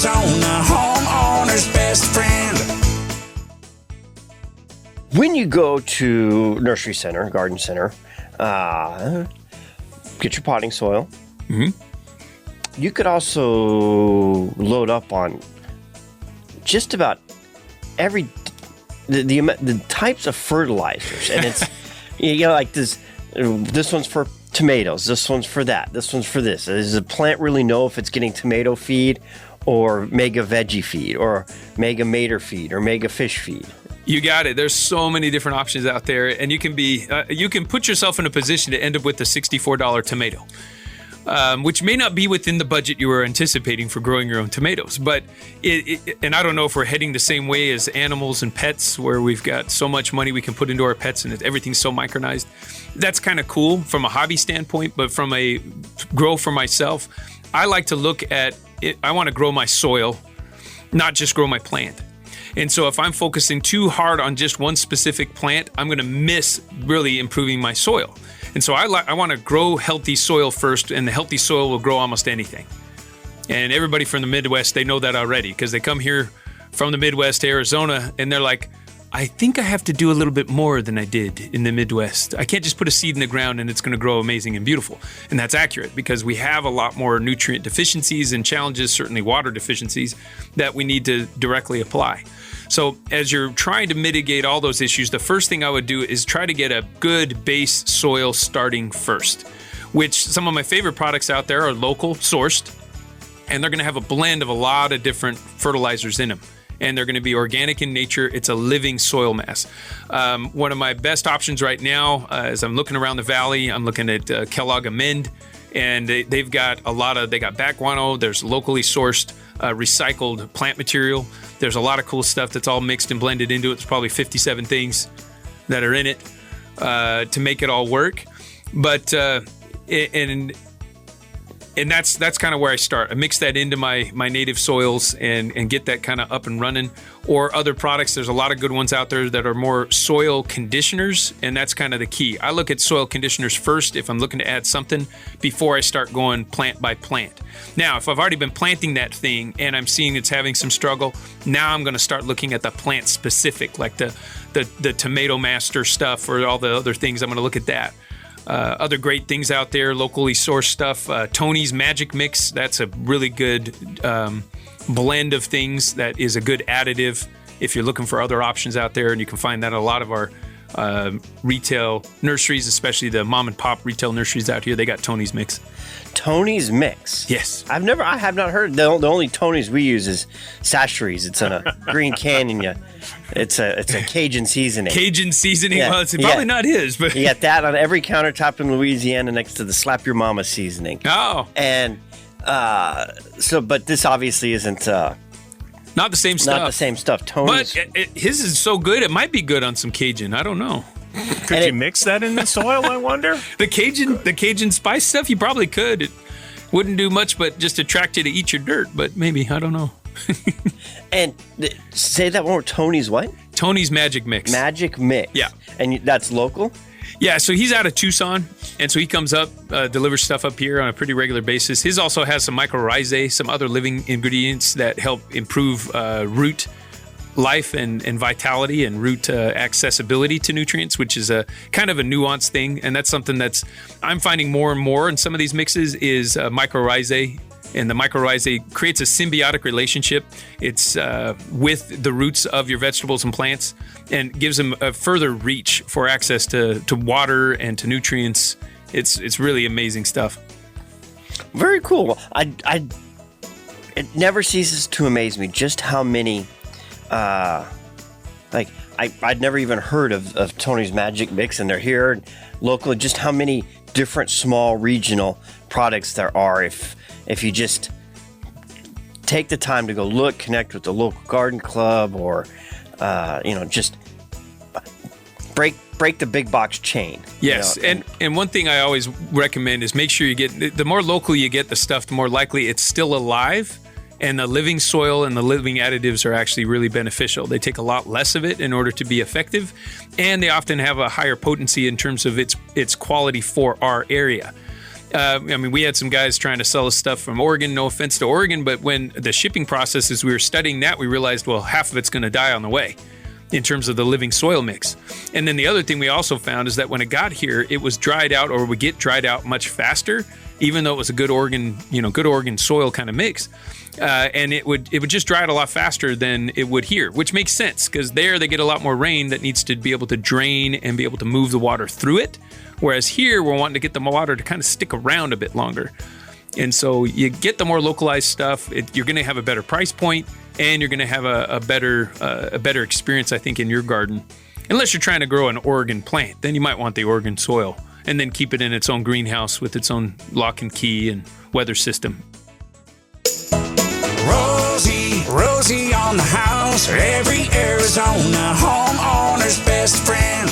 Rosie's on the homeowner's best friend. When you go to nursery center, garden center, get your potting soil. Mm-hmm. You could also load up on just about every the types of fertilizers, and it's like this one's for tomatoes, this one's for that, this one's for this. Does the plant really know if it's getting tomato feed or mega veggie feed or mega mater feed or mega fish feed? You got it. There's so many different options out there, and you can put yourself in a position to end up with a $64 tomato. Which may not be within the budget you were anticipating for growing your own tomatoes. But and I don't know if we're heading the same way as animals and pets, where we've got so much money we can put into our pets and everything's so micronized. That's kind of cool from a hobby standpoint, but from a grow for myself, I like to look at it. I want to grow my soil, not just grow my plant. And so if I'm focusing too hard on just one specific plant, I'm going to miss really improving my soil. And so I want to grow healthy soil first, and the healthy soil will grow almost anything. And everybody from the Midwest, they know that already, because they come here from the Midwest to Arizona, and they're like, I think I have to do a little bit more than I did in the Midwest. I can't just put a seed in the ground and it's going to grow amazing and beautiful. And that's accurate, because we have a lot more nutrient deficiencies and challenges, certainly water deficiencies, that we need to directly apply. So as you're trying to mitigate all those issues, the first thing I would do is try to get a good base soil starting first, which some of my favorite products out there are local sourced, and they're going to have a blend of a lot of different fertilizers in them. And they're going to be organic in nature. It's a living soil mass. One of my best options right now, as I'm looking around the valley, I'm looking at Kellogg Amend, and they've got they got back guano. There's locally sourced recycled plant material. There's a lot of cool stuff that's all mixed and blended into it. There's probably 57 things that are in it to make it all work. But and that's kind of where I start. I mix that into my native soils and get that kind of up and running. Or other products, there's a lot of good ones out there that are more soil conditioners, and that's kind of the key. I look at soil conditioners first if I'm looking to add something before I start going plant by plant. Now, if I've already been planting that thing and I'm seeing it's having some struggle, now I'm going to start looking at the plant specific, like the Tomato Master stuff or all the other things. I'm going to look at that. Other great things out there, locally sourced stuff. Tony's Magic Mix, that's a really good blend of things that is a good additive if you're looking for other options out there. And you can find that at a lot of our retail nurseries, especially the mom and pop retail nurseries out here. They got Tony's Mix. Tony's Mix? Yes. I have not heard. The only Tony's we use is Sacheries. It's in a green can, and it's a Cajun seasoning. Cajun seasoning? Yeah. Well, it's probably not his, but you got that on every countertop in Louisiana next to the Slap Your Mama seasoning. Oh. And but this obviously isn't not the same stuff. Not the same stuff. Tony's, but his is so good, it might be good on some Cajun. I don't know. Could you mix that in the soil, I wonder? The Cajun spice stuff, you probably could. It wouldn't do much but just attract you to eat your dirt, but maybe, I don't know. And say that one more, Tony's what? Tony's Magic Mix. Magic Mix. Yeah. And that's local? Yeah, so he's out of Tucson, and so he comes up, delivers stuff up here on a pretty regular basis. His also has some mycorrhizae, some other living ingredients that help improve root life and vitality and root accessibility to nutrients, which is a kind of a nuanced thing. And that's something I'm finding more and more in some of these mixes is mycorrhizae. And the mycorrhizae creates a symbiotic relationship. It's with the roots of your vegetables and plants, and gives them a further reach for access to water and to nutrients. It's really amazing stuff. Very cool. It never ceases to amaze me just how many I'd never even heard of Tony's Magic Mix, and they're here locally. Just how many different small regional products there are if you just take the time to go look, connect with the local garden club, or just break the big box chain. Yes, and one thing I always recommend is make sure you get, the more local you get the stuff, the more likely it's still alive. And the living soil and the living additives are actually really beneficial. They take a lot less of it in order to be effective, and they often have a higher potency in terms of its quality for our area. I mean, we had some guys trying to sell us stuff from Oregon. No offense to Oregon, but when the shipping process, as we were studying that, we realized, well, half of it's going to die on the way in terms of the living soil mix. And then the other thing we also found is that when it got here, it was dried out, or would get dried out much faster, even though it was a good Oregon soil kind of mix. And it would just dry out a lot faster than it would here, which makes sense because there they get a lot more rain that needs to be able to drain and be able to move the water through it. Whereas here, we're wanting to get the water to kind of stick around a bit longer. And so you get the more localized stuff, you're going to have a better price point, and you're going to have a better experience, I think, in your garden. Unless you're trying to grow an Oregon plant, then you might want the Oregon soil and then keep it in its own greenhouse with its own lock and key and weather system. Rosie on the house, every Arizona homeowner's best friend.